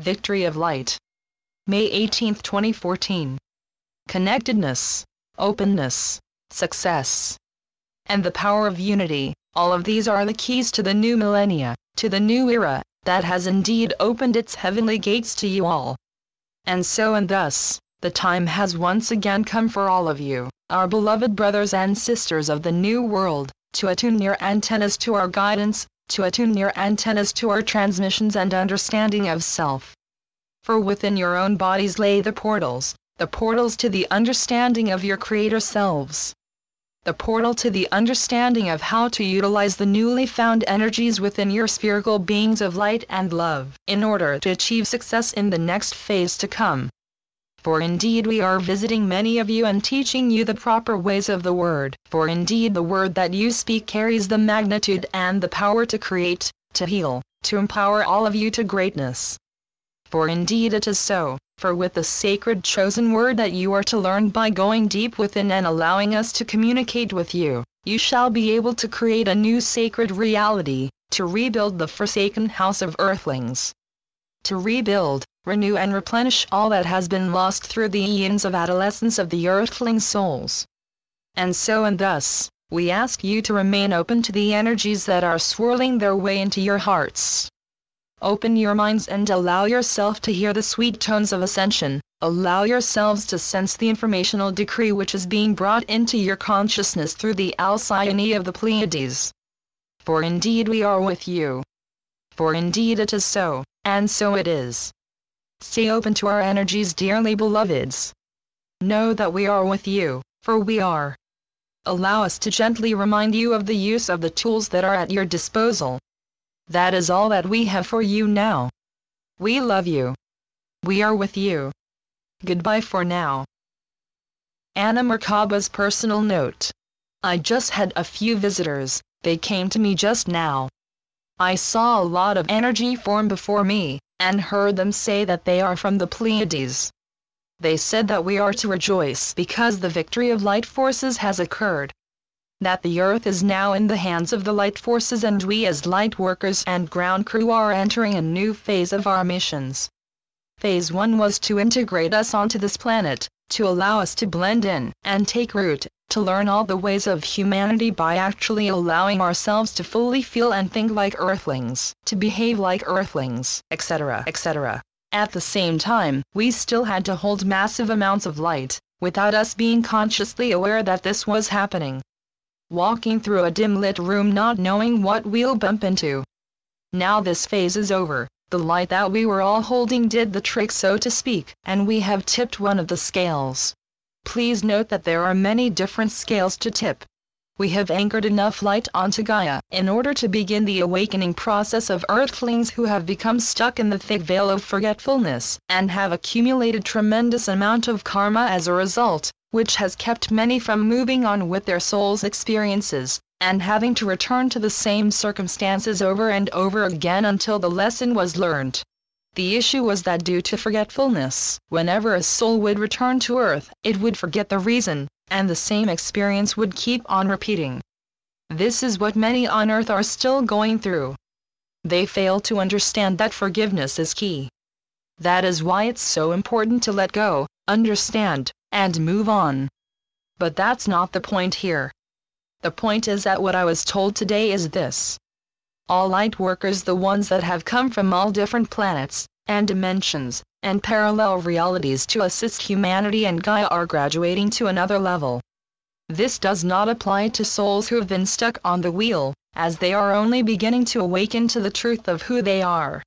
Victory of Light. May 18, 2014. Connectedness, openness, success, and the power of unity. All of these are the keys to the new millennia, to the new era, that has indeed opened its heavenly gates to you all. And so and thus, the time has once again come for all of you, our beloved brothers and sisters of the new world, to attune your antennas to our guidance, to attune your antennas to our transmissions and understanding of self. For within your own bodies lay the portals to the understanding of your creator selves. The portal to the understanding of how to utilize the newly found energies within your spherical beings of light and love, in order to achieve success in the next phase to come. For indeed we are visiting many of you and teaching you the proper ways of the word, for indeed the word that you speak carries the magnitude and the power to create, to heal, to empower all of you to greatness. For indeed it is so, for with the sacred chosen word that you are to learn by going deep within and allowing us to communicate with you, you shall be able to create a new sacred reality, to rebuild the forsaken house of earthlings. To rebuild, renew and replenish all that has been lost through the eons of adolescence of the earthling souls. And so and thus, we ask you to remain open to the energies that are swirling their way into your hearts. Open your minds and allow yourself to hear the sweet tones of ascension. Allow yourselves to sense the informational decree which is being brought into your consciousness through the Alcyone of the Pleiades. For indeed we are with you. For indeed it is so, and so it is. Stay open to our energies, dearly beloveds. Know that we are with you, for we are. Allow us to gently remind you of the use of the tools that are at your disposal. That is all that we have for you now. We love you. We are with you. Goodbye for now. Anna Merkaba's personal note. I just had a few visitors, they came to me just now. I saw a lot of energy form before me, and heard them say that they are from the Pleiades. They said that we are to rejoice because the victory of light forces has occurred. That the earth is now in the hands of the light forces and we as light workers and ground crew are entering a new phase of our missions. Phase 1 was to integrate us onto this planet, to allow us to blend in and take root, to learn all the ways of humanity by actually allowing ourselves to fully feel and think like earthlings, to behave like earthlings, etc., etc. At the same time, we still had to hold massive amounts of light, without us being consciously aware that this was happening. Walking through a dim-lit room not knowing what we'll bump into. Now this phase is over, the light that we were all holding did the trick so to speak, and we have tipped one of the scales. Please note that there are many different scales to tip. We have anchored enough light onto Gaia in order to begin the awakening process of earthlings who have become stuck in the thick veil of forgetfulness, and have accumulated tremendous amount of karma as a result, which has kept many from moving on with their soul's experiences, and having to return to the same circumstances over and over again until the lesson was learned. The issue was that due to forgetfulness, whenever a soul would return to Earth, it would forget the reason, and the same experience would keep on repeating. This is what many on Earth are still going through. They fail to understand that forgiveness is key. That is why it's so important to let go, understand, and move on. But that's not the point here. The point is that what I was told today is this. All light workers, the ones that have come from all different planets, and dimensions, and parallel realities to assist humanity and Gaia are graduating to another level. This does not apply to souls who have been stuck on the wheel, as they are only beginning to awaken to the truth of who they are.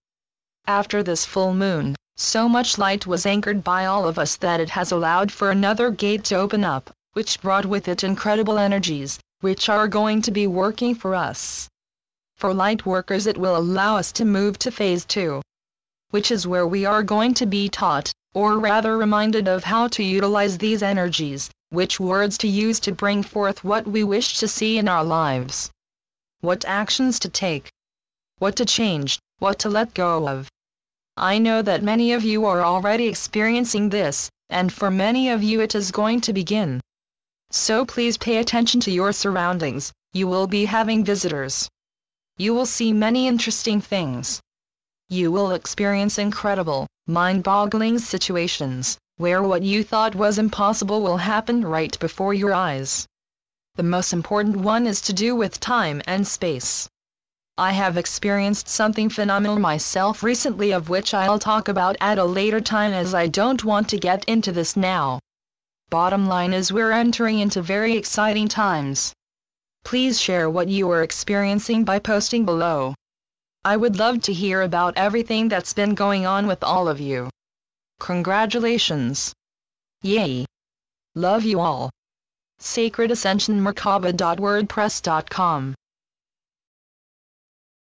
After this full moon, so much light was anchored by all of us that it has allowed for another gate to open up, which brought with it incredible energies, which are going to be working for us. For light workers it will allow us to move to phase 2. Which is where we are going to be taught, or rather reminded of how to utilize these energies, which words to use to bring forth what we wish to see in our lives. What actions to take. What to change, what to let go of. I know that many of you are already experiencing this, and for many of you it is going to begin. So please pay attention to your surroundings, you will be having visitors. You will see many interesting things. You will experience incredible, mind-boggling situations, where what you thought was impossible will happen right before your eyes. The most important one is to do with time and space. I have experienced something phenomenal myself recently, of which I'll talk about at a later time, as I don't want to get into this now. Bottom line is, we're entering into very exciting times. Please share what you are experiencing by posting below. I would love to hear about everything that's been going on with all of you. Congratulations. Yay. Love you all. sacredascensionmerkaba.wordpress.com